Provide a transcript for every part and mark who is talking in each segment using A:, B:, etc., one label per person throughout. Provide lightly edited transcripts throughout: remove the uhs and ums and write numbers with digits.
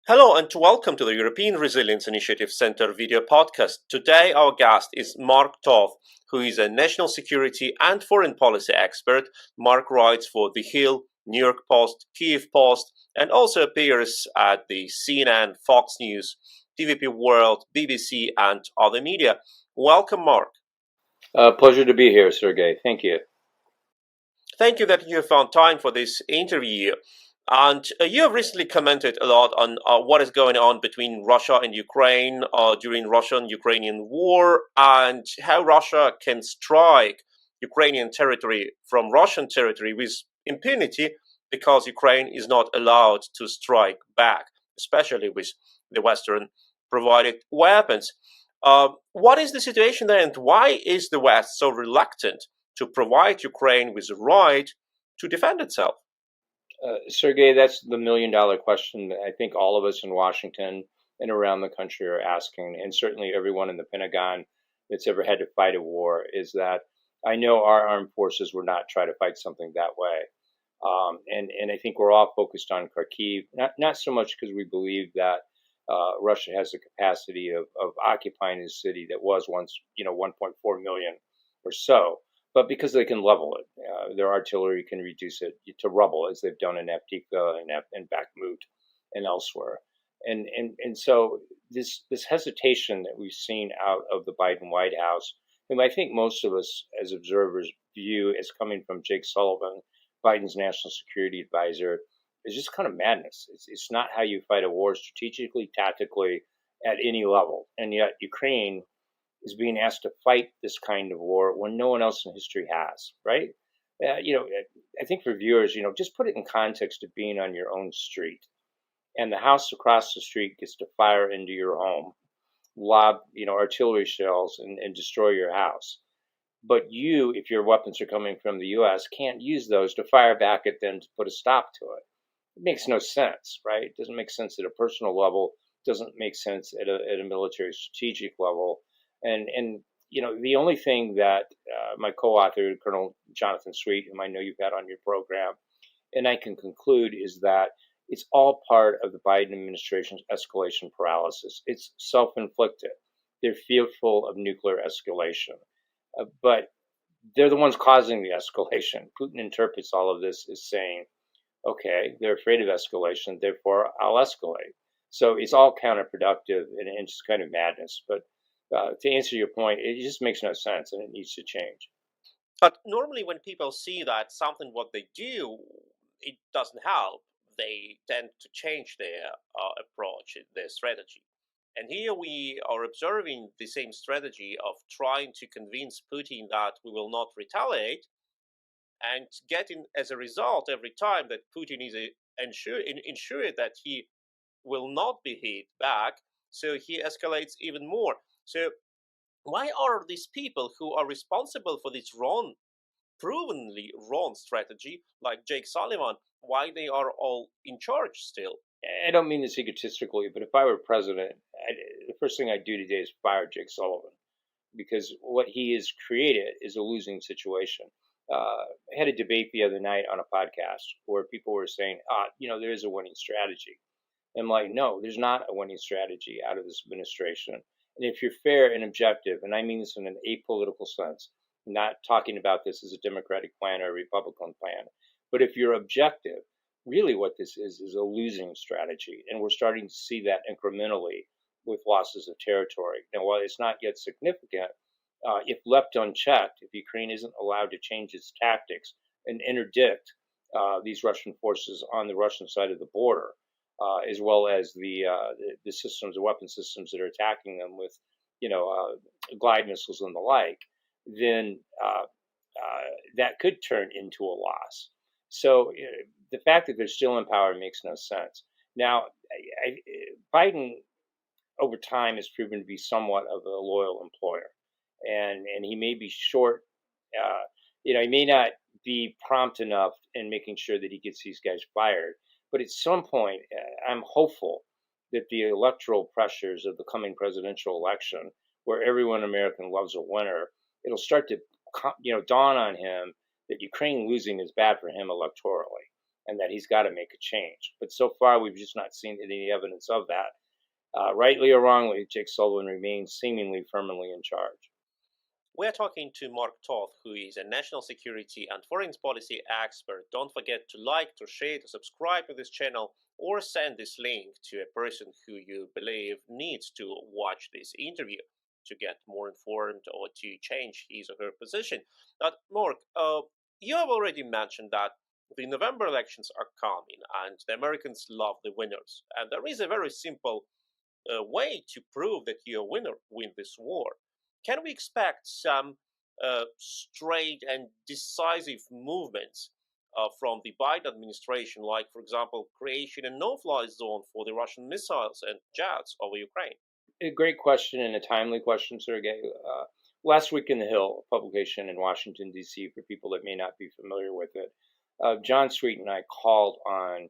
A: Hello and welcome to the European Resilience Initiative Center video podcast. Today our guest is Mark Toth, who is a national security and foreign policy expert. Mark writes for The Hill, New York Post, Kyiv Post, and also appears at the CNN, Fox News, TVP World, BBC, and other media. Welcome, Mark.
B: Pleasure to be here, Sergej. Thank you.
A: Thank you that you have found time for this interview. And you have recently commented a lot on what is going on between Russia and Ukraine during Russian-Ukrainian war and how Russia can strike Ukrainian territory from Russian territory with impunity because Ukraine is not allowed to strike back, especially with the Western provided weapons. What is the situation there, and why is the West so reluctant to provide Ukraine with the right to defend itself?
B: Sergej, that's the million-dollar question that I think all of us in Washington and around the country are asking, and certainly everyone in the Pentagon that's ever had to fight a war, is that I know our armed forces would not try to fight something that way. And I think we're all focused on Kharkiv, not so much because we believe that Russia has the capacity of occupying a city that was once, 1.4 million or so, but because they can level it. Their artillery can reduce it to rubble, as they've done in Avdiivka and Bakhmut and elsewhere. And so this hesitation that we've seen out of the Biden White House, whom I think most of us as observers view as coming from Jake Sullivan, Biden's national security advisor, is just kind of madness. It's not how you fight a war strategically, tactically, at any level. And yet Ukraine is being asked to fight this kind of war when no one else in history has, right? I think for viewers, just put it in context of being on your own street, and the house across the street gets to fire into your home, lob, artillery shells and destroy your house. But you, if your weapons are coming from the U.S., can't use those to fire back at them to put a stop to it. It makes no sense, right? It doesn't make sense at a personal level. It doesn't make sense at a military strategic level. And the only thing that my co-author, Colonel Jonathan Sweet, whom I know you've had on your program, and I can conclude is that it's all part of the Biden administration's escalation paralysis. It's self-inflicted. They're fearful of nuclear escalation. But they're the ones causing the escalation. Putin interprets all of this as saying, okay, they're afraid of escalation, therefore I'll escalate. So it's all counterproductive and just kind of madness. But to answer your point, it just makes no sense and it needs to change.
A: But normally when people see that something what they do, it doesn't help, they tend to change their approach, their strategy. And here we are observing the same strategy of trying to convince Putin that we will not retaliate, and getting as a result every time that Putin is ensured that he will not be hit back, so he escalates even more. So why are these people who are responsible for this provenly wrong strategy, like Jake Sullivan, why they are all in charge still?
B: I don't mean this egotistically, but if I were president, the first thing I'd do today is fire Jake Sullivan, because what he has created is a losing situation. I had a debate the other night on a podcast where people were saying, there is a winning strategy. I'm like, no, there's not a winning strategy out of this administration. And if you're fair and objective, and I mean this in an apolitical sense, I'm not talking about this as a Democratic plan or a Republican plan, but if you're objective, really what this is a losing strategy. And we're starting to see that incrementally with losses of territory. Now, while it's not yet significant, if left unchecked, if Ukraine isn't allowed to change its tactics and interdict these Russian forces on the Russian side of the border, as well as the systems, the weapon systems that are attacking them with, glide missiles and the like, then that could turn into a loss. So the fact that they're still in power makes no sense. Now, Biden over time has proven to be somewhat of a loyal employer, and he may be short. He may not be prompt enough in making sure that he gets these guys fired. But at some point, I'm hopeful that the electoral pressures of the coming presidential election, where everyone in America loves a winner, it'll start to dawn on him that Ukraine losing is bad for him electorally. and that he's got to make a change. But so far, we've just not seen any evidence of that. Rightly or wrongly, Jake Sullivan remains seemingly firmly in charge.
A: We're talking to Mark Toth, who is a national security and foreign policy expert. Don't forget to like, to share, to subscribe to this channel, or send this link to a person who you believe needs to watch this interview to get more informed or to change his or her position. Now, Mark, you have already mentioned that the November elections are coming and the Americans love the winners. And there is a very simple way to prove that you're a winner win this war. Can we expect some straight and decisive movements from the Biden administration, like, for example, creation a no-fly zone for the Russian missiles and jets over Ukraine?
B: A great question and a timely question, Sergey. Last week in the Hill, a publication in Washington, D.C., for people that may not be familiar with it, John Sweet and I called on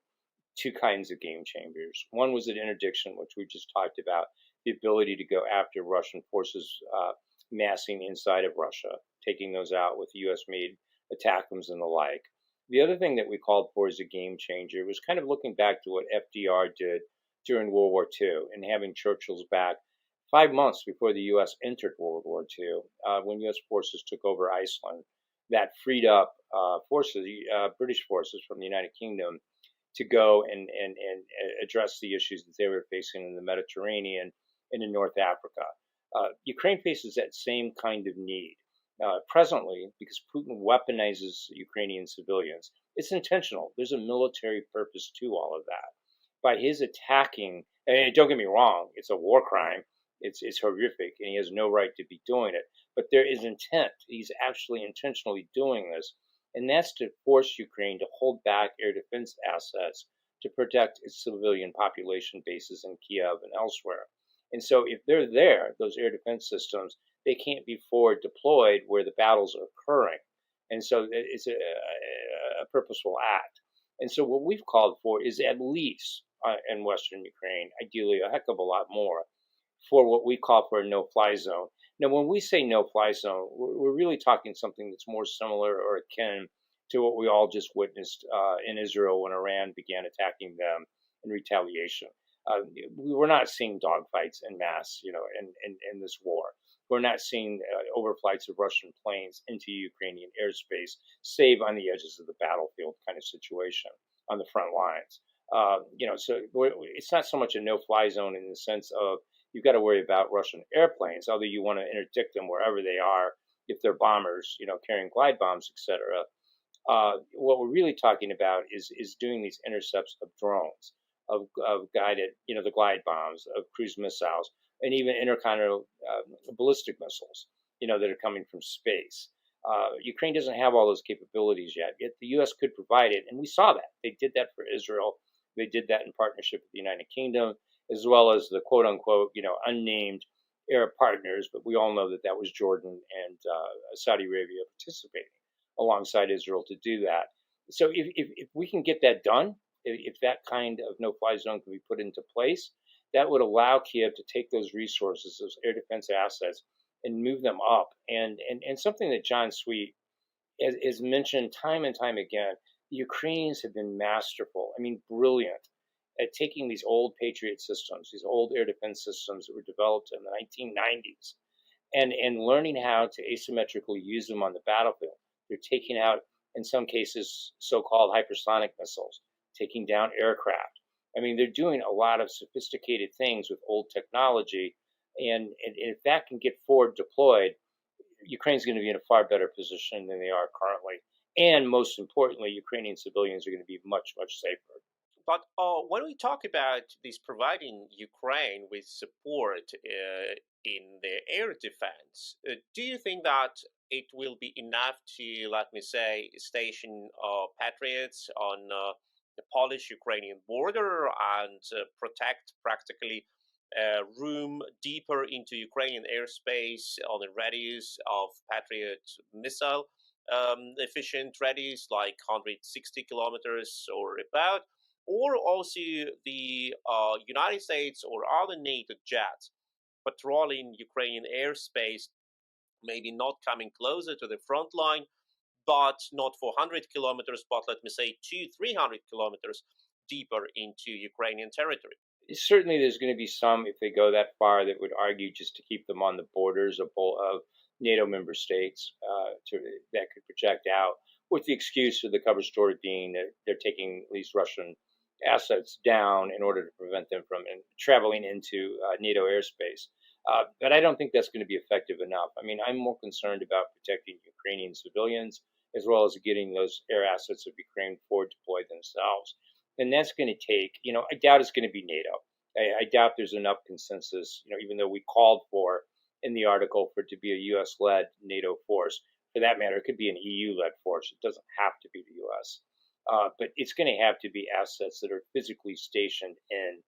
B: two kinds of game changers. One was an interdiction, which we just talked about, the ability to go after Russian forces massing inside of Russia, taking those out with U.S.-made ATACMS and the like. The other thing that we called for as a game changer was kind of looking back to what FDR did during World War II and having Churchill's back 5 months before the U.S. entered World War II, when U.S. forces took over Iceland. That freed up British forces from the United Kingdom to go and address the issues that they were facing in the Mediterranean and in North Africa. Ukraine faces that same kind of need. Presently, because Putin weaponizes Ukrainian civilians, it's intentional. There's a military purpose to all of that. By his attacking, and don't get me wrong, it's a war crime. It's horrific, and he has no right to be doing it. But there is intent. He's actually intentionally doing this, and that's to force Ukraine to hold back air defense assets to protect its civilian population bases in Kyiv and elsewhere. And so if they're there, those air defense systems, they can't be forward deployed where the battles are occurring. And so it's a purposeful act. And so what we've called for is at least in Western Ukraine, ideally a heck of a lot more, for what we call for a no-fly zone. Now, when we say no-fly zone, we're really talking something that's more similar or akin to what we all just witnessed in Israel when Iran began attacking them in retaliation. We're not seeing dogfights en masse, in this war. We're not seeing overflights of Russian planes into Ukrainian airspace, save on the edges of the battlefield kind of situation on the front lines. So it's not so much a no-fly zone in the sense of you've got to worry about Russian airplanes, although you want to interdict them wherever they are if they're bombers, carrying glide bombs, etc. What we're really talking about is doing these intercepts of drones, of guided, the glide bombs, of cruise missiles, and even intercontinental ballistic missiles, that are coming from space. Ukraine doesn't have all those capabilities yet the U.S. could provide it, and we saw that. They did that for Israel. They did that in partnership with the United Kingdom, as well as the quote-unquote, unnamed Arab partners, but we all know that that was Jordan and Saudi Arabia participating alongside Israel to do that. So if we can get that done, if that kind of no-fly zone can be put into place, that would allow Kyiv to take those resources, those air defense assets, and move them up. And something that John Sweet has mentioned time and time again, the Ukrainians have been masterful, brilliant, at taking these old Patriot systems, these old air defense systems that were developed in the 1990s, and learning how to asymmetrically use them on the battlefield. They're taking out, in some cases, so-called hypersonic missiles, taking down aircraft. They're doing a lot of sophisticated things with old technology, and if that can get forward deployed, Ukraine's going to be in a far better position than they are currently. And most importantly, Ukrainian civilians are going to be much, much safer.
A: But when we talk about this providing Ukraine with support in the air defense, do you think that it will be enough to, let me say, station Patriots on the Polish-Ukrainian border and protect practically room deeper into Ukrainian airspace on the radius of Patriot missile efficient radius, like 160 kilometers or about? Or also the United States or other NATO jets patrolling Ukrainian airspace, maybe not coming closer to the front line, but not 400 kilometers, but let me say 200-300 kilometers deeper into Ukrainian territory.
B: Certainly, there's going to be some, if they go that far, that would argue just to keep them on the borders of NATO member states that could project out, with the excuse of the cover story being that they're taking these Russian assets down in order to prevent them from traveling into NATO airspace. But I don't think that's going to be effective enough. I mean, I'm more concerned about protecting Ukrainian civilians as well as getting those air assets of Ukraine forward deployed themselves. And that's going to take, I doubt it's going to be NATO. I doubt there's enough consensus, even though we called for in the article for it to be a U.S.-led NATO force. For that matter, it could be an EU-led force. It doesn't have to be the U.S. But it's going to have to be assets that are physically stationed in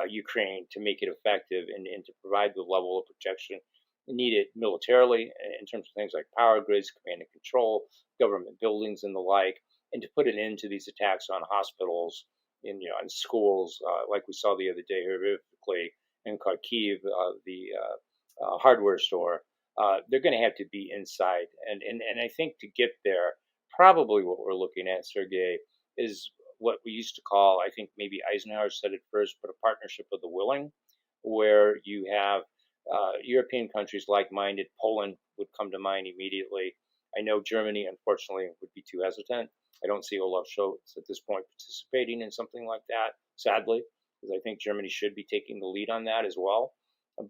B: Ukraine to make it effective and to provide the level of protection needed militarily in terms of things like power grids, command and control, government buildings, and the like, and to put an end to these attacks on hospitals, in schools, like we saw the other day horrifically in Kyiv, the hardware store. They're going to have to be inside, and I think to get there, probably what we're looking at, Sergej, is what we used to call, I think maybe Eisenhower said it first, but a partnership of the willing, where you have European countries like-minded. Poland would come to mind immediately. I know Germany, unfortunately, would be too hesitant. I don't see Olaf Scholz at this point participating in something like that, sadly, because I think Germany should be taking the lead on that as well.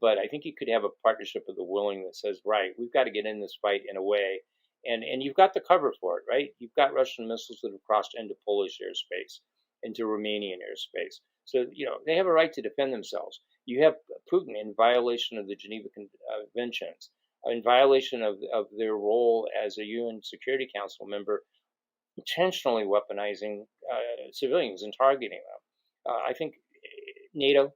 B: But I think you could have a partnership of the willing that says, right, we've got to get in this fight in a way, and you've got the cover for it, right? You've got Russian missiles that have crossed into Polish airspace, into Romanian airspace. So, they have a right to defend themselves. You have Putin in violation of the Geneva Conventions, in violation of their role as a UN Security Council member, intentionally weaponizing civilians and targeting them. I think NATO,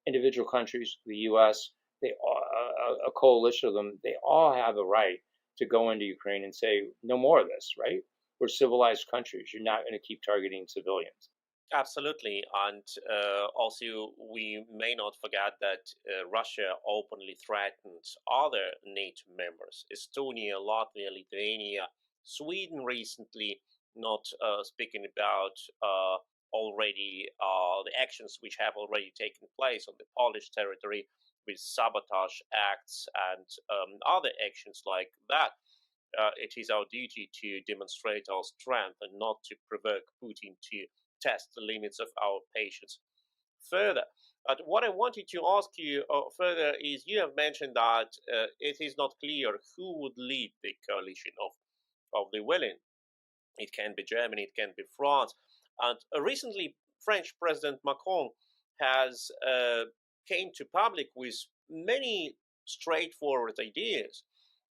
B: individual countries, the U.S., a coalition of them, they all have a right to go into Ukraine and say, no more of this, right? We're civilized countries. You're not going to keep targeting civilians.
A: Absolutely. And also, we may not forget that Russia openly threatened other NATO members, Estonia, Latvia, Lithuania, Sweden recently, not speaking about already the actions which have already taken place on the Polish territory with sabotage acts and other actions like that. It is our duty to demonstrate our strength and not to provoke Putin to test the limits of our patience further. But what I wanted to ask you further is, you have mentioned that it is not clear who would lead the coalition of the willing. It can be Germany, it can be France. And recently, French President Macron has came to public with many straightforward ideas,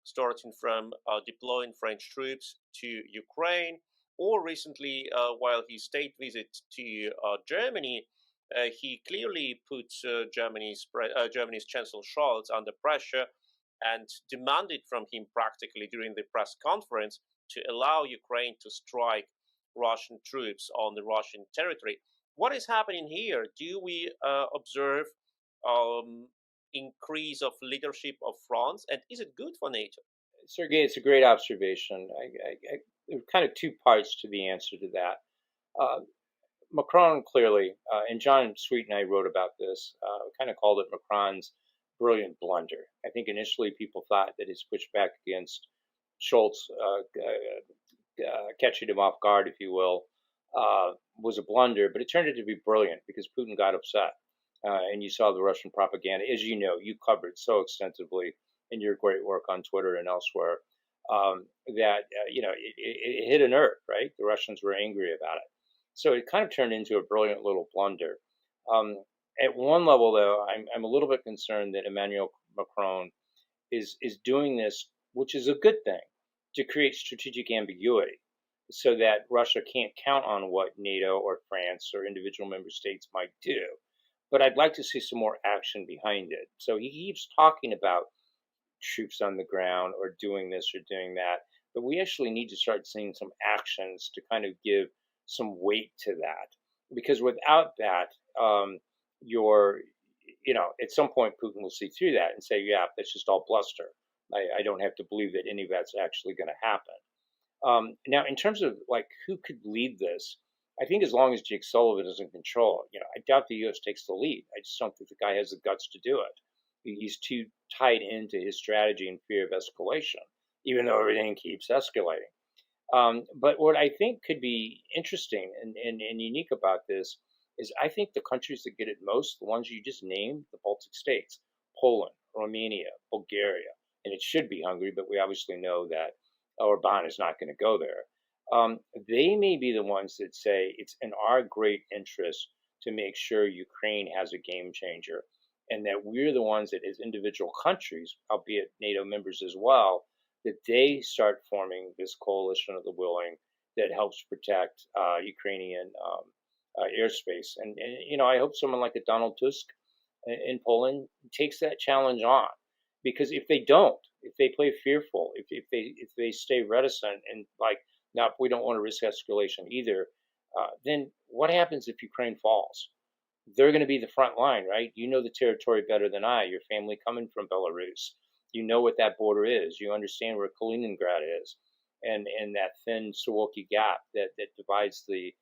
A: starting from deploying French troops to Ukraine, or recently, while his state visit to Germany, he clearly put Germany's Chancellor Scholz under pressure and demanded from him practically during the press conference to allow Ukraine to strike Russian troops on the Russian territory. What is happening here? Do we observe increase of leadership of France, and is it good for NATO?
B: Sergej, it's a great observation. There are kind of two parts to the answer to that. Macron clearly, and John Sweet and I wrote about this, kind of called it Macron's brilliant blunder. I think initially people thought that his pushback against Scholz, catching him off guard, if you will, was a blunder, but it turned out to be brilliant because Putin got upset. And you saw the Russian propaganda, as you know, you covered so extensively in your great work on Twitter and elsewhere, that it hit a nerve, right? The Russians were angry about it. So it kind of turned into a brilliant little blunder. At one level, though, I'm a little bit concerned that Emmanuel Macron is doing this, which is a good thing, to create strategic ambiguity so that Russia can't count on what NATO or France or individual member states might do. But I'd like to see some more action behind it. So he keeps talking about troops on the ground or doing this or doing that, but we actually need to start seeing some actions to kind of give some weight to that. Because without that, at some point Putin will see through that and say, yeah, that's just all bluster. I don't have to believe that any of that's actually going to happen. Now, in terms of like who could lead this, I think as long as Jake Sullivan is in control, I doubt the U.S. takes the lead. I just don't think the guy has the guts to do it. He's too tied into his strategy and fear of escalation, even though everything keeps escalating. But what I think could be interesting and unique about this is I think the countries that get it most, the ones you just named, the Baltic states, Poland, Romania, Bulgaria, and it should be Hungary, but we obviously know that Orban is not going to go there. They may be the ones that say it's in our great interest to make sure Ukraine has a game changer, and that we're the ones that, as individual countries, albeit NATO members as well, that they start forming this coalition of the willing that helps protect Ukrainian airspace. And I hope someone like a Donald Tusk in Poland takes that challenge on, because if they don't, if they play fearful, if they stay reticent and like, now we don't want to risk escalation either, then what happens if Ukraine falls? They're going to be the front line, right? You know the territory better than I. Your family coming from Belarus, you know what that border is. You understand where Kaliningrad is, and that thin Suwalki Gap that divides the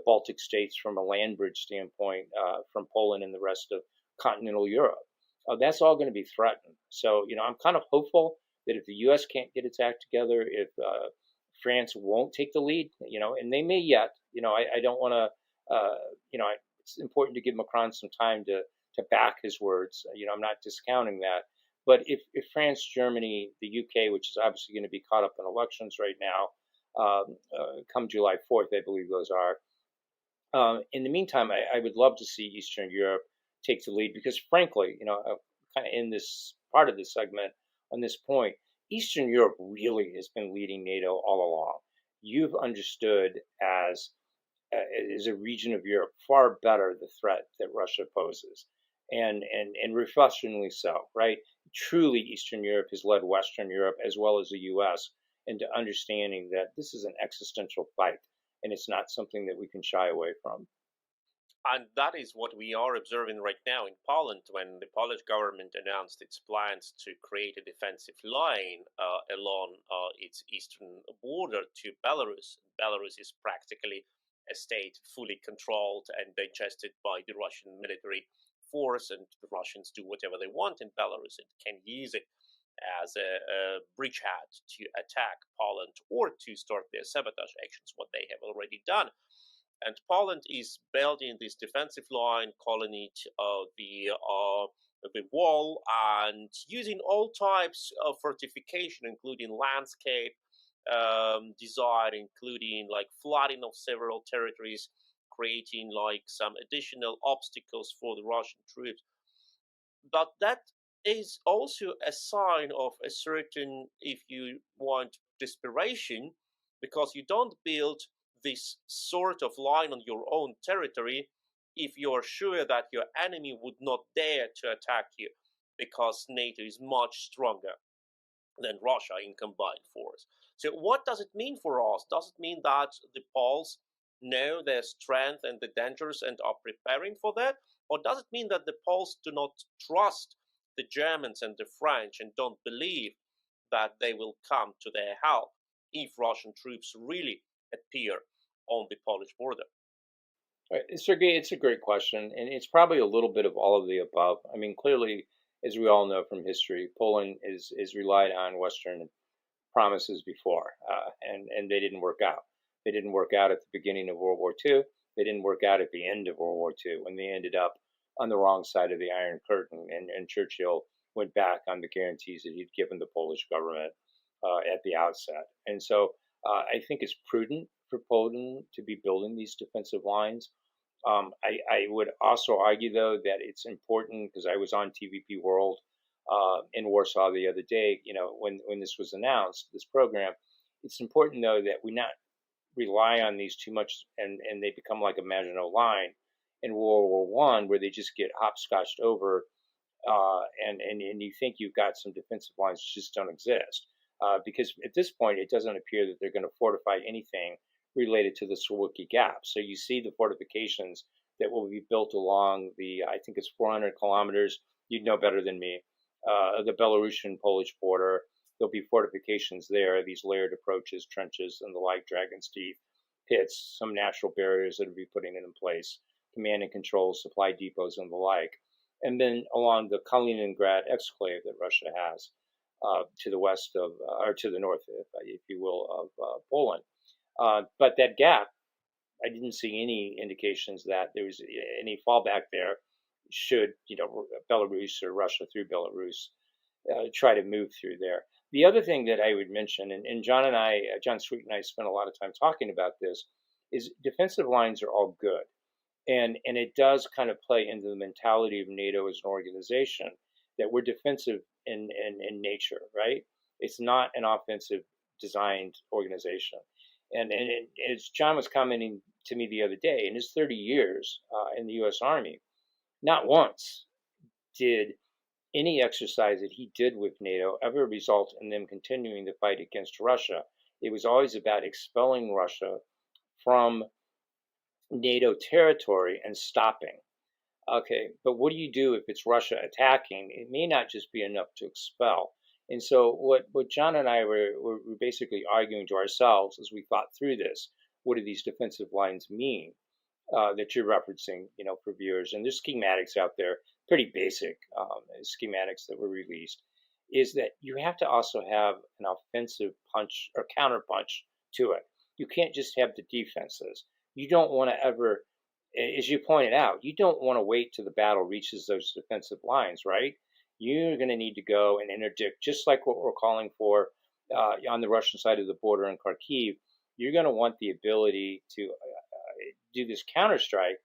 B: Baltic states from a land bridge standpoint from Poland and the rest of continental Europe. That's all going to be threatened. So, I'm kind of hopeful that if the U.S. can't get its act together, if France won't take the lead, and they may yet, I don't want to, it's important to give Macron some time to back his words. I'm not discounting that. But if France, Germany, the UK, which is obviously going to be caught up in elections right now, come July 4th, I believe those are. In the meantime, I would love to see Eastern Europe take the lead because, frankly, kind of in this part of the segment on this point, Eastern Europe really has been leading NATO all along. You've understood as a region of Europe far better the threat that Russia poses, and refreshingly so, right? Truly, Eastern Europe has led Western Europe as well as the U.S. into understanding that this is an existential fight, and it's not something that we can shy away from.
A: And that is what we are observing right now in Poland when the Polish government announced its plans to create a defensive line along its eastern border to Belarus. Belarus is practically a state fully controlled and digested by the Russian military force, and the Russians do whatever they want in Belarus and can use it as a bridgehead to attack Poland or to start their sabotage actions, what they have already done. And Poland is building this defensive line, calling it the wall, and using all types of fortification, including landscape design, including like flooding of several territories, creating like some additional obstacles for the Russian troops. But that is also a sign of a certain, if you want, desperation, because you don't build this sort of line on your own territory if you're sure that your enemy would not dare to attack you, because NATO is much stronger than Russia in combined force. So what does it mean for us? Does it mean that the Poles know their strength and the dangers and are preparing for that? Or does it mean that the Poles do not trust the Germans and the French and don't believe that they will come to their help if Russian troops really appear on the Polish border?
B: Right. Sergey, it's a great question, and it's probably a little bit of all of the above. I mean, clearly, as we all know from history, Poland is relied on Western promises before, and they didn't work out. They didn't work out at the beginning of World War II. They didn't work out at the end of World War II when they ended up on the wrong side of the Iron Curtain, and Churchill went back on the guarantees that he'd given the Polish government at the outset. And so I think it's prudent for Poland to be building these defensive lines. I would also argue, though, that it's important because I was on TVP World in Warsaw the other day, when this was announced, this program. It's important, though, that we not rely on these too much and they become like a Maginot Line in World War One, where they just get hopscotched over and you think you've got some defensive lines that just don't exist. Because at this point, it doesn't appear that they're going to fortify anything related to the Suwalki Gap. So you see the fortifications that will be built along I think it's 400 kilometers, you'd know better than me, the Belarusian-Polish border. there'll be fortifications there, these layered approaches, trenches, and the like, dragon's teeth, pits, some natural barriers that will be putting it in place, command and control, supply depots, and the like. And then along the Kaliningrad exclave that Russia has to the west of, or to the north, if you will, of Poland. But that gap, I didn't see any indications that there was any fallback there should, Belarus or Russia through Belarus try to move through there. The other thing that I would mention, and John Sweet and I spent a lot of time talking about this, is defensive lines are all good. And it does kind of play into the mentality of NATO as an organization that we're defensive in nature, right? It's not an offensive designed organization. And as John was commenting to me the other day, in his 30 years in the U.S. Army, not once did any exercise that he did with NATO ever result in them continuing the fight against Russia. It was always about expelling Russia from NATO territory and stopping. Okay, but what do you do if it's Russia attacking? It may not just be enough to expel. And so what John and I were basically arguing to ourselves as we thought through this, what do these defensive lines mean that you're referencing, for viewers? And there's schematics out there, pretty basic schematics that were released, is that you have to also have an offensive punch or counter punch to it. You can't just have the defenses. You don't want to ever, as you pointed out, you don't want to wait till the battle reaches those defensive lines, right? You're going to need to go and interdict, just like what we're calling for on the Russian side of the border in Kharkiv. You're going to want the ability to do this counterstrike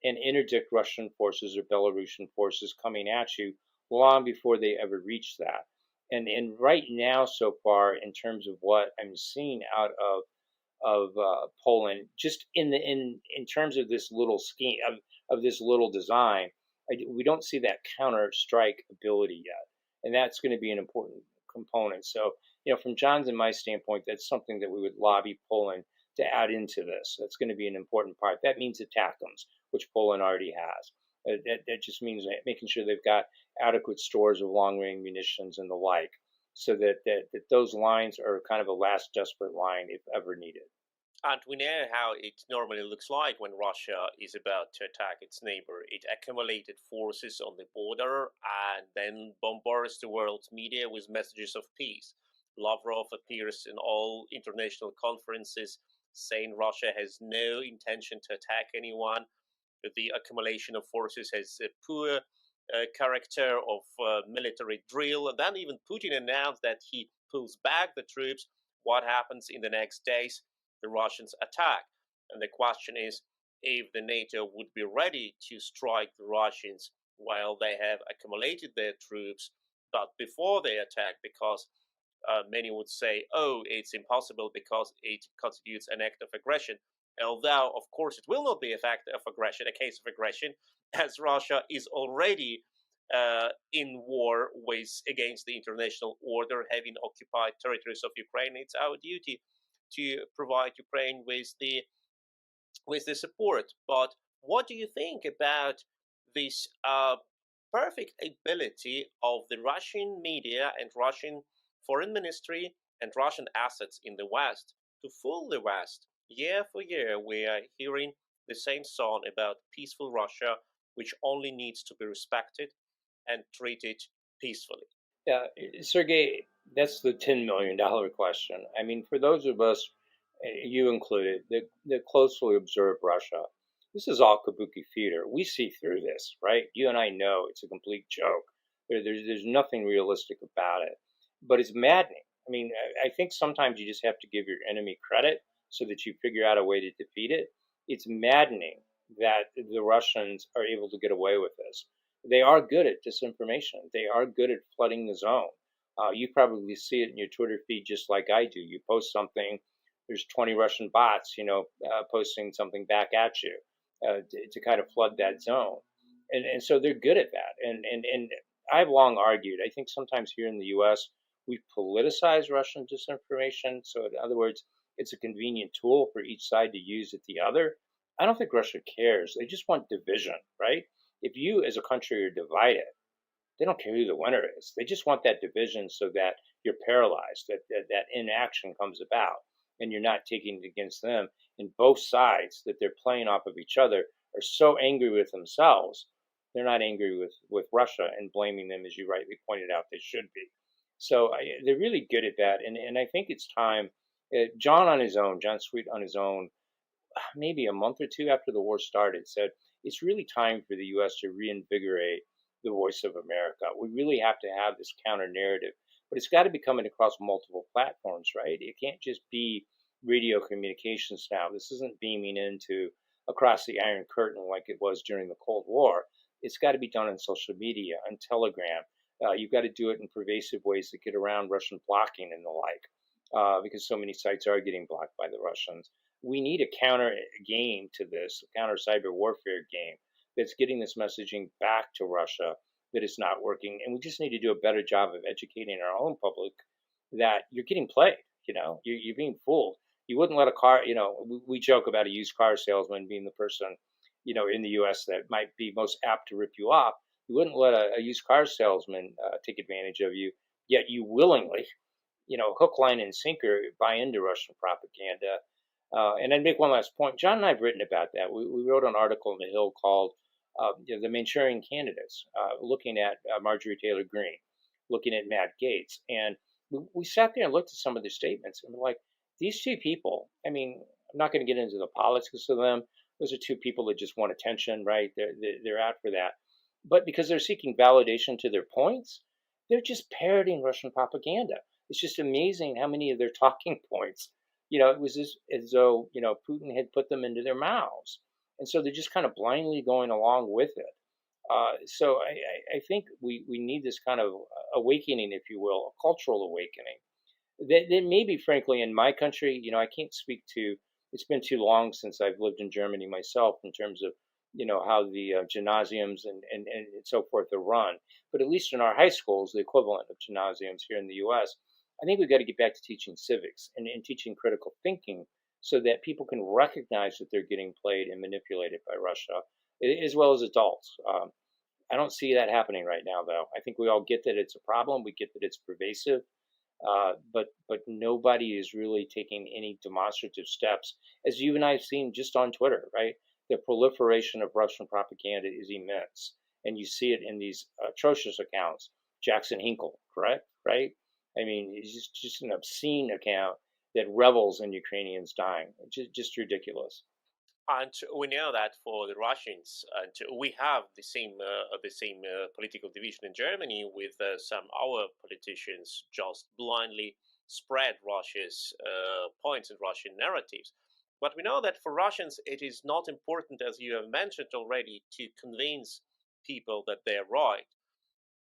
B: and interdict Russian forces or Belarusian forces coming at you long before they ever reach that. And right now, so far, in terms of what I'm seeing out of Poland, just in terms of this little scheme of this little design, we don't see that counter strike ability yet, and that's going to be an important component. So, from John's and my standpoint, that's something that we would lobby Poland to add into this. That's going to be an important part. That means ATACMS, which Poland already has. That just means making sure they've got adequate stores of long-range munitions and the like, so that those lines are kind of a last desperate line if ever needed.
A: And we know how it normally looks like when Russia is about to attack its neighbor. It accumulated forces on the border and then bombards the world's media with messages of peace. Lavrov appears in all international conferences saying Russia has no intention to attack anyone. The accumulation of forces has a poor character of military drill. And then even Putin announced that he pulls back the troops. What happens in the next days? The Russians attack. And the question is if the NATO would be ready to strike the Russians while they have accumulated their troops, but before they attack, because many would say, oh, it's impossible because it constitutes an act of aggression. Although, of course, it will not be a fact of aggression, a case of aggression, as Russia is already in war against the international order, having occupied territories of Ukraine. It's our duty to provide Ukraine with the support. But what do you think about this perfect ability of the Russian media and Russian foreign ministry and Russian assets in the West to fool the West? Year for year, we are hearing the same song about peaceful Russia, which only needs to be respected and treated peacefully.
B: Yeah, Sergey, that's the $10 million question. I mean, for those of us, you included, that closely observe Russia, this is all kabuki theater. We see through this, right? You and I know it's a complete joke. There's nothing realistic about it, but it's maddening. I mean, I think sometimes you just have to give your enemy credit so that you figure out a way to defeat it. It's maddening that the Russians are able to get away with this. They are good at disinformation. They are good at flooding the zone. You probably see it in your Twitter feed just like I do. You post something, there's 20 Russian bots, posting something back at you to kind of flood that zone. And so they're good at that. And I've long argued, I think sometimes here in the U.S., we politicize Russian disinformation. So in other words, it's a convenient tool for each side to use at the other. I don't think Russia cares. They just want division, right? If you as a country are divided, They don't care who the winner is. They just want that division so that you're paralyzed, that inaction comes about, and you're not taking it against them. And both sides that they're playing off of each other are so angry with themselves. They're not angry with Russia and blaming them, as you rightly pointed out, they should be. So they're really good at that. And I think it's time. John Sweet on his own, maybe a month or two after the war started, said it's really time for the U.S. to reinvigorate the voice of America. We really have to have this counter narrative, but it's got to be coming across multiple platforms, right? It can't just be radio communications now. This isn't beaming into across the Iron Curtain like it was during the Cold War. It's got to be done on social media, on Telegram. You've got to do it in pervasive ways that get around Russian blocking and the like, because so many sites are getting blocked by the Russians. We need a counter game to this, a counter cyber warfare game that's getting this messaging back to Russia that is not working. And we just need to do a better job of educating our own public that you're getting played. You're being fooled. You wouldn't let a car, we joke about a used car salesman being the person, in the U.S. that might be most apt to rip you off. You wouldn't let a used car salesman take advantage of you, yet you willingly, hook, line, and sinker buy into Russian propaganda. And I'd make one last point. John and I have written about that. We wrote an article in the Hill called The Manchurian Candidates, looking at Marjorie Taylor Greene, looking at Matt Gaetz. And we sat there and looked at some of their statements, and we're like, these two people, I'm not going to get into the politics of them. Those are two people that just want attention, right? They're out for that. But because they're seeking validation to their points, they're just parroting Russian propaganda. It's just amazing how many of their talking points, it was as though, Putin had put them into their mouths. And so they're just kind of blindly going along with it. So I think we need this kind of awakening, if you will, a cultural awakening. That maybe, frankly, in my country, I can't speak to, it's been too long since I've lived in Germany myself in terms of, how the gymnasiums and so forth are run. But at least in our high schools, the equivalent of gymnasiums here in the U.S., I think we've got to get back to teaching civics and teaching critical thinking so that people can recognize that they're getting played and manipulated by Russia, as well as adults. I don't see that happening right now, though. I think we all get that it's a problem. We get that it's pervasive. But nobody is really taking any demonstrative steps, as you and I have seen just on Twitter, right? The proliferation of Russian propaganda is immense, and you see it in these atrocious accounts. Jackson Hinkle, correct? Right? It's just an obscene account that revels in Ukrainians dying. Just ridiculous.
A: And we know that for the Russians, and we have the same political division in Germany, with some our politicians just blindly spread Russia's points and Russian narratives. But we know that for Russians, it is not important, as you have mentioned already, to convince people that they're right.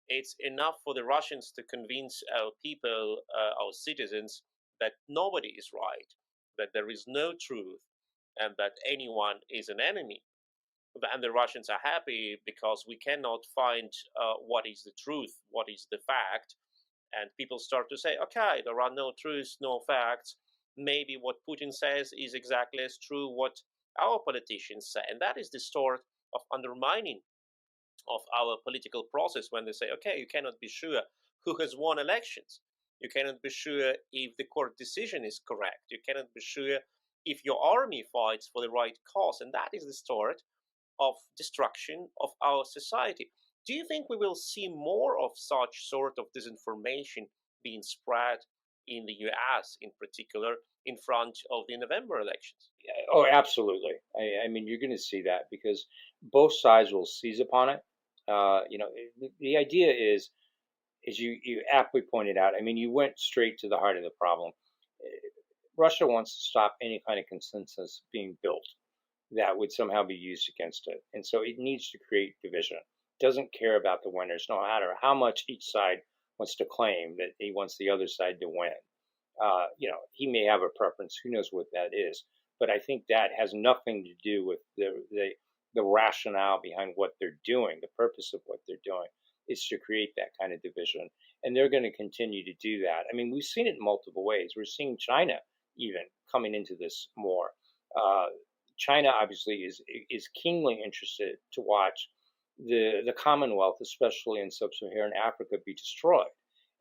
A: It's enough for the Russians to convince our people, our citizens, that nobody is right, that there is no truth, and that anyone is an enemy. And the Russians are happy because we cannot find what is the truth, what is the fact. And people start to say, okay, there are no truths, no facts. Maybe what Putin says is exactly as true what our politicians say. And that is the sort of undermining of our political process, when they say, okay, you cannot be sure who has won elections. You cannot be sure if the court decision is correct. You cannot be sure if your army fights for the right cause. And that is the start of destruction of our society. Do you think we will see more of such sort of disinformation being spread in the US in particular in front of the November elections?
B: Oh, absolutely. You're going to see that because both sides will seize upon it. The idea is, as you aptly pointed out, you went straight to the heart of the problem. Russia wants to stop any kind of consensus being built that would somehow be used against it. And so it needs to create division. It doesn't care about the winners, no matter how much each side wants to claim that he wants the other side to win. He may have a preference. Who knows what that is? But I think that has nothing to do with the rationale behind what they're doing. The purpose of what they're doing is to create that kind of division. And they're going to continue to do that. We've seen it in multiple ways. We're seeing China even coming into this more. China obviously is keenly interested to watch the Commonwealth, especially in sub-Saharan Africa, be destroyed.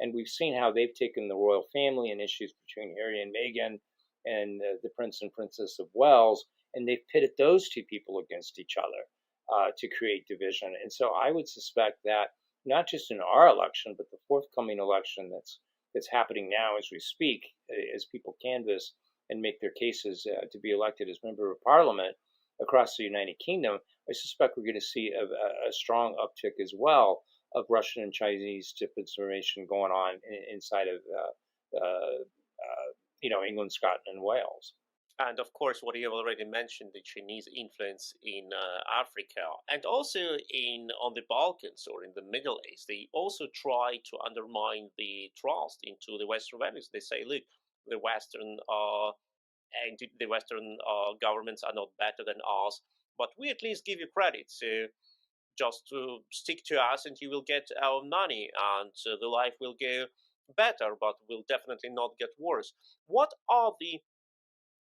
B: And we've seen how they've taken the royal family and issues between Harry and Meghan and the Prince and Princess of Wales, and they've pitted those two people against each other to create division. And so I would suspect that not just in our election, but the forthcoming election that's happening now as we speak, as people canvass and make their cases to be elected as member of parliament across the United Kingdom, I suspect we're going to see a strong uptick as well of Russian and Chinese disinformation going on inside of England, Scotland, and Wales.
A: And of course, what you have already mentioned, the Chinese influence in Africa and also on the Balkans or in the Middle East, they also try to undermine the trust into the Western values. They say, look, the Western governments are not better than us, but we at least give you credit. So just to stick to us, and you will get our money, and the life will go better, but will definitely not get worse. What are the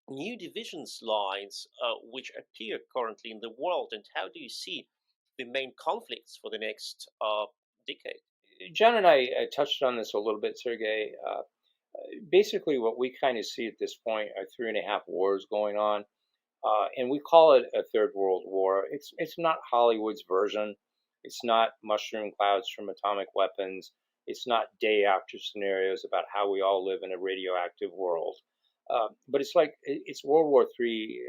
A: new divisions lines which appear currently in the world, and how do you see the main conflicts for the next decade?
B: John and I touched on this a little bit, Sergey. Basically, what we kind of see at this point are 3.5 wars going on, and we call it a third world war. It's not Hollywood's version. It's not mushroom clouds from atomic weapons. It's not day after scenarios about how we all live in a radioactive world. But it's World War III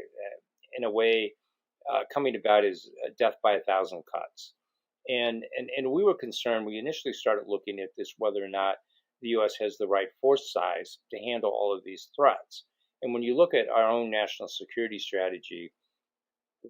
B: in a way, coming about as death by 1,000 cuts. And we were concerned. We initially started looking at this, whether or not the U.S. has the right force size to handle all of these threats. And when you look at our own national security strategy,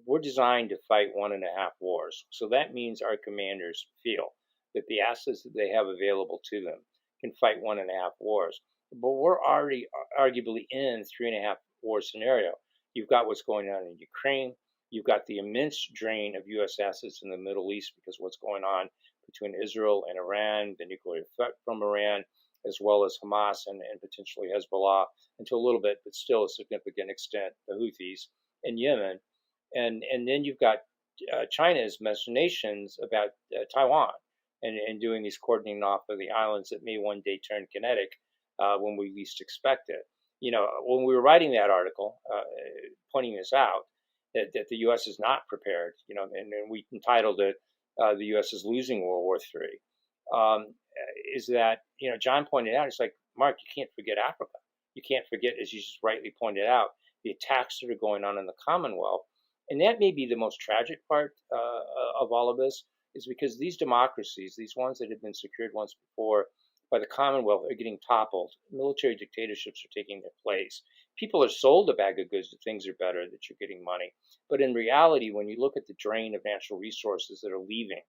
B: we're designed to fight 1.5 wars. So that means our commanders feel that the assets that they have available to them can fight 1.5 wars. But we're already arguably in 3.5 war scenario. You've got what's going on in Ukraine. You've got the immense drain of U.S. assets in the Middle East because of what's going on between Israel and Iran, the nuclear threat from Iran, as well as Hamas and potentially Hezbollah, and to a little bit, but still a significant extent, the Houthis in Yemen. And then you've got China's machinations about Taiwan and doing these cordoning off of the islands that may one day turn kinetic when we least expect it. When we were writing that article, pointing this out, that the U.S. is not prepared, and we entitled it, the U.S. is losing World War III, is that, John pointed out, it's like, Mark, you can't forget Africa. You can't forget, as you just rightly pointed out, the attacks that are going on in the Commonwealth. And that may be the most tragic part of all of this, is because these democracies, these ones that have been secured once before by the Commonwealth, are getting toppled. Military dictatorships are taking their place. People are sold a bag of goods that things are better, that you're getting money. But in reality, when you look at the drain of natural resources that are leaving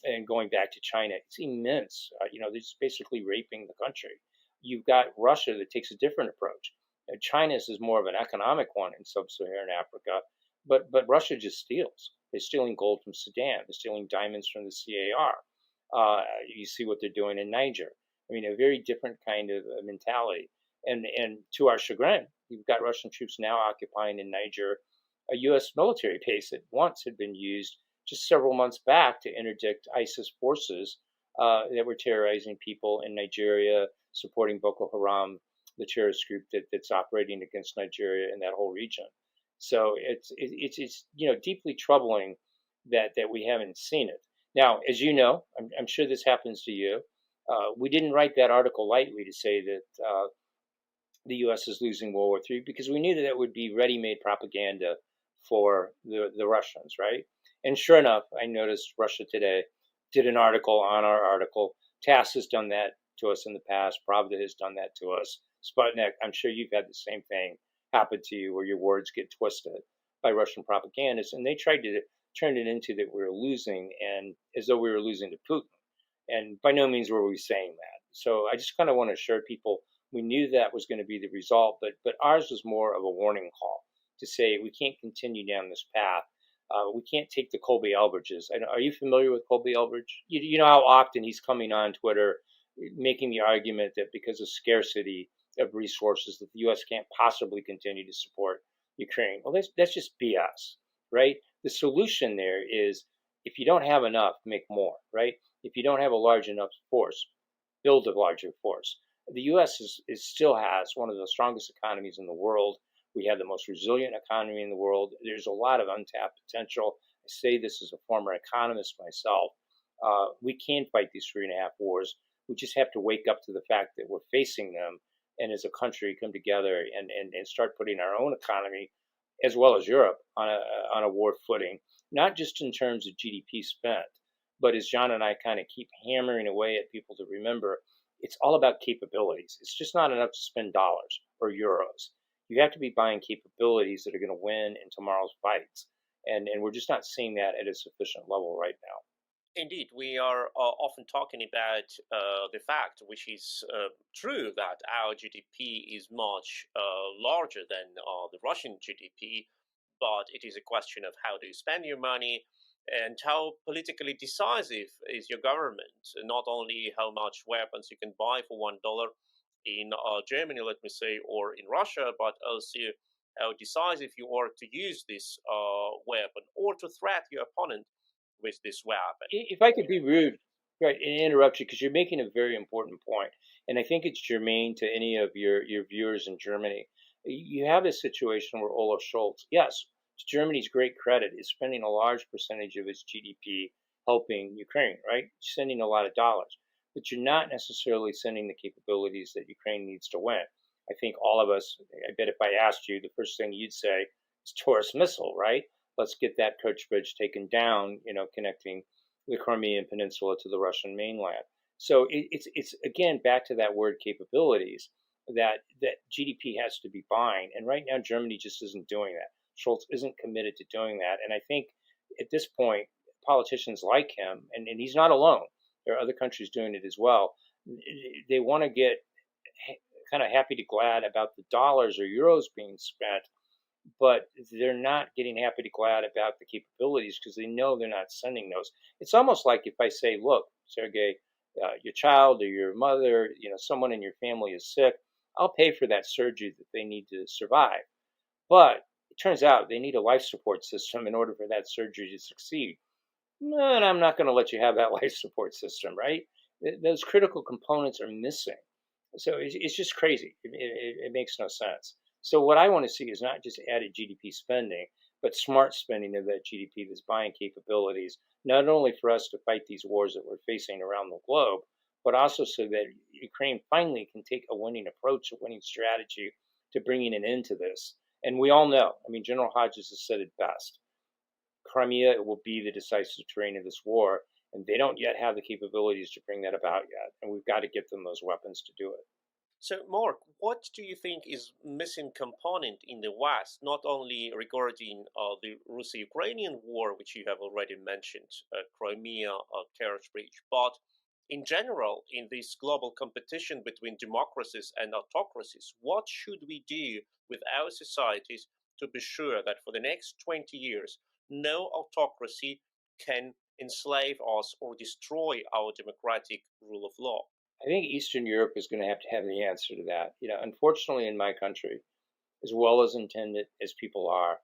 B: and going back to China, it's immense. They're just basically raping the country. You've got Russia that takes a different approach. China's is more of an economic one in sub-Saharan Africa, but Russia just steals. They're stealing gold from Sudan. They're stealing diamonds from the CAR. You see what they're doing in Niger. I mean, a very different kind of mentality. And to our chagrin, you've got Russian troops now occupying in Niger a U.S. military base that once had been used just several months back to interdict ISIS forces that were terrorizing people in Nigeria, supporting Boko Haram, the terrorist group that's operating against Nigeria and that whole region. So it's deeply troubling that we haven't seen it. Now, as you know, I'm sure this happens to you. We didn't write that article lightly to say that the U.S. is losing World War III, because we knew that would be ready-made propaganda for the Russians, right? And sure enough, I noticed Russia Today did an article on our article. TASS has done that to us in the past. Pravda has done that to us. Sputnik, I'm sure you've had the same thing happen to you, where your words get twisted by Russian propagandists, and they tried to turn it into that we were losing, and as though we were losing to Putin. And by no means were we saying that. So I just kind of want to assure people we knew that was going to be the result, but ours was more of a warning call to say we can't continue down this path. We can't take the Colby Elbridges. Are you familiar with Colby Elbridge? You know how often he's coming on Twitter making the argument that because of scarcity of resources that the U.S. can't possibly continue to support Ukraine. Well, that's just BS, right? The solution there is if you don't have enough, make more, right? If you don't have a large enough force, build a larger force. The U.S. still has one of the strongest economies in the world. We have the most resilient economy in the world. There's a lot of untapped potential. I say this as a former economist myself. We can fight these 3.5 wars. We just have to wake up to the fact that we're facing them, and as a country come together and start putting our own economy, as well as Europe, on a war footing, not just in terms of GDP spent, but as John and I kind of keep hammering away at people to remember, it's all about capabilities. It's just not enough to spend dollars or euros. You have to be buying capabilities that are going to win in tomorrow's fights. And we're just not seeing that at a sufficient level right now.
A: Indeed, we are often talking about the fact, which is true, that our GDP is much larger than the Russian GDP, but it is a question of how do you spend your money and how politically decisive is your government. Not only how much weapons you can buy for $1 in Germany, let me say, or in Russia, but also how decisive you are to use this weapon or to threat your opponent with this weapon.
B: If I could be rude, right, and interrupt you, because you're making a very important point, and I think it's germane to any of your viewers in Germany. You have a situation where Olaf Scholz, yes, to Germany's great credit, is spending a large percentage of its GDP helping Ukraine, right? Sending a lot of dollars, but you're not necessarily sending the capabilities that Ukraine needs to win. I think all of us, I bet if I asked you, the first thing you'd say is Taurus missile, right? Let's get that coach bridge taken down, connecting the Crimean Peninsula to the Russian mainland. So it's again back to that word capabilities that GDP has to be buying. And right now, Germany just isn't doing that. Scholz isn't committed to doing that. And I think at this point, politicians like him, and he's not alone. There are other countries doing it as well. They want to get kind of happy to glad about the dollars or euros being spent, but they're not getting happy to glad about the capabilities because they know they're not sending those. It's almost like if I say, look, Sergej, your child or your mother, someone in your family is sick, I'll pay for that surgery that they need to survive. But it turns out they need a life support system in order for that surgery to succeed. And I'm not going to let you have that life support system, right? Those critical components are missing. So it's just crazy. It makes no sense. So what I want to see is not just added GDP spending, but smart spending of that GDP that's buying capabilities, not only for us to fight these wars that we're facing around the globe, but also so that Ukraine finally can take a winning approach, a winning strategy to bringing an end to this. And we all know, General Hodges has said it best. Crimea will be the decisive terrain of this war, and they don't yet have the capabilities to bring that about yet. And we've got to get them those weapons to do it.
A: So, Mark, what do you think is missing component in the West, not only regarding the Russo-Ukrainian war, which you have already mentioned, Crimea, Kerch Bridge, but in general, in this global competition between democracies and autocracies, what should we do with our societies to be sure that for the next 20 years, no autocracy can enslave us or destroy our democratic rule of law?
B: I think Eastern Europe is going to have the answer to that. Unfortunately, in my country, as well as intended as people are,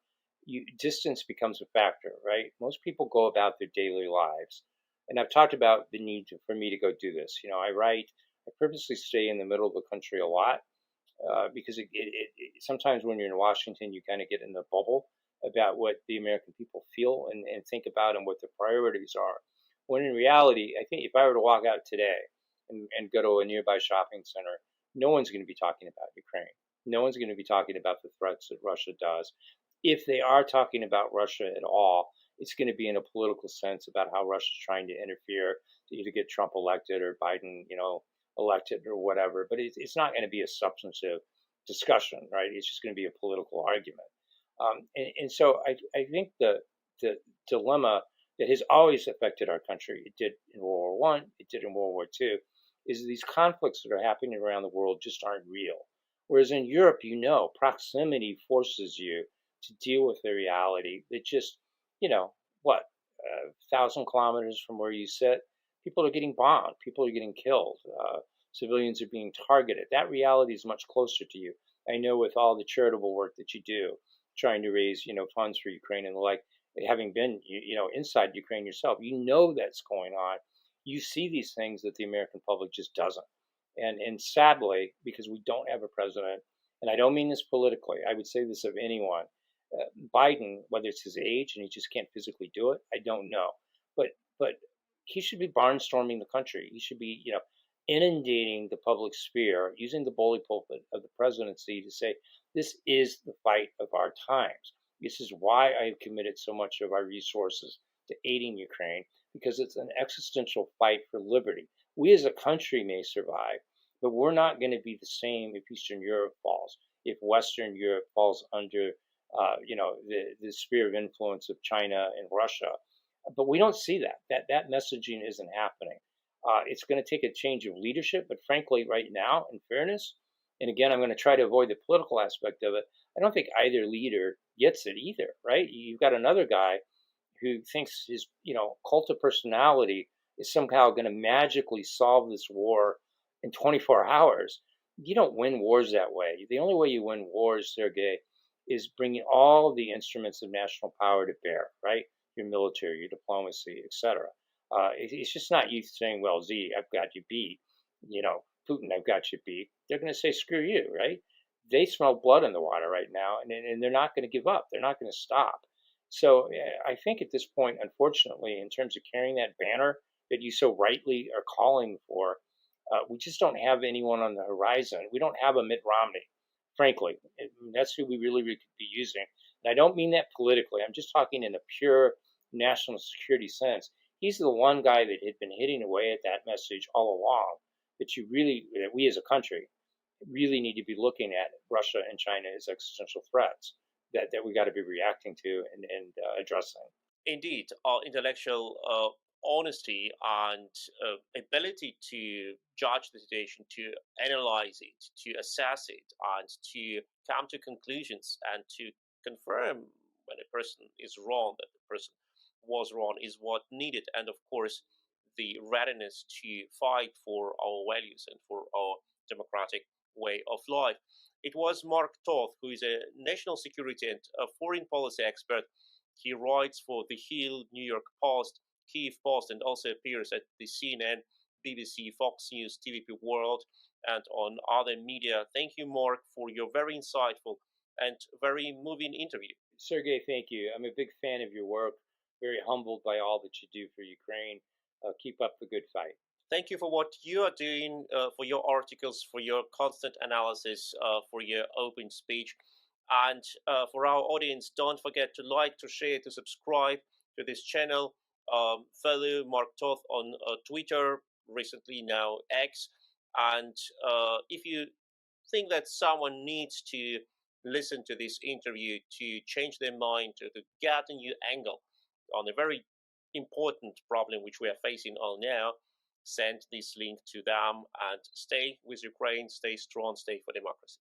B: distance becomes a factor, right? Most people go about their daily lives. And I've talked about the need for me to go do this. I write, I purposely stay in the middle of the country a lot because sometimes when you're in Washington, you kind of get in the bubble about what the American people feel and think about and what the priorities are. When in reality, I think if I were to walk out today and go to a nearby shopping center, no one's going to be talking about Ukraine. No one's going to be talking about the threats that Russia does. If they are talking about Russia at all, it's going to be in a political sense about how Russia's trying to interfere to either get Trump elected or Biden, elected or whatever. But it's not going to be a substantive discussion, right? It's just going to be a political argument. And so I think the dilemma that has always affected our country, it did in World War I, it did in World War II, is these conflicts that are happening around the world just aren't real. Whereas in Europe, proximity forces you to deal with the reality that just, 1,000 kilometers from where you sit, people are getting bombed, people are getting killed, civilians are being targeted. That reality is much closer to you. I know with all the charitable work that you do, trying to raise, funds for Ukraine and the like, having been inside Ukraine yourself, that's going on. You see these things that the American public just doesn't, and sadly, because we don't have a president, and I don't mean this politically, I would say this of anyone. Biden, whether it's his age and he just can't physically do it, I don't know, but he should be barnstorming the country. He should be inundating the public sphere, using the bully pulpit of the presidency to say, this is the fight of our times. This is why I have committed so much of our resources to aiding Ukraine, because it's an existential fight for liberty. We as a country may survive, but we're not going to be the same if Eastern Europe falls, if Western Europe falls under, the sphere of influence of China and Russia. But we don't see that messaging isn't happening. It's going to take a change of leadership, but frankly, right now, in fairness, and again, I'm going to try to avoid the political aspect of it, I don't think either leader gets it either, right? You've got another guy who thinks his, cult of personality is somehow going to magically solve this war in 24 hours. You don't win wars that way. The only way you win wars, Sergej, is bringing all the instruments of national power to bear, right? Your military, your diplomacy, etc. It's just not you saying, well, Z, I've got you beat. Putin, I've got you beat. They're going to say, screw you, right? They smell blood in the water right now, and they're not going to give up. They're not going to stop. So I think at this point, unfortunately, in terms of carrying that banner that you so rightly are calling for, we just don't have anyone on the horizon. We don't have a Mitt Romney, frankly. That's who we really could be using. And I don't mean that politically. I'm just talking in a pure national security sense. He's the one guy that had been hitting away at that message all along, that we as a country really need to be looking at Russia and China as existential threats that we got to be reacting to and addressing.
A: Indeed, intellectual honesty and ability to judge the situation, to analyze it, to assess it, and to come to conclusions and to confirm when a person is wrong, that the person was wrong, is what needed. And of course, the readiness to fight for our values and for our democratic way of life. It was Mark Toth, who is a national security and a foreign policy expert. He writes for The Hill, New York Post, Kyiv Post, and also appears at the CNN, BBC, Fox News, TVP World, and on other media. Thank you, Mark, for your very insightful and very moving interview.
B: Sergej, thank you. I'm a big fan of your work, very humbled by all that you do for Ukraine. Keep up the good fight.
A: Thank you for what you are doing, for your articles, for your constant analysis, for your open speech. And for our audience, don't forget to like, to share, to subscribe to this channel. Follow Mark Toth on Twitter, recently now X. And if you think that someone needs to listen to this interview to change their mind, to get a new angle on a very important problem which we are facing all now, send this link to them and stay with Ukraine, stay strong, stay for democracy.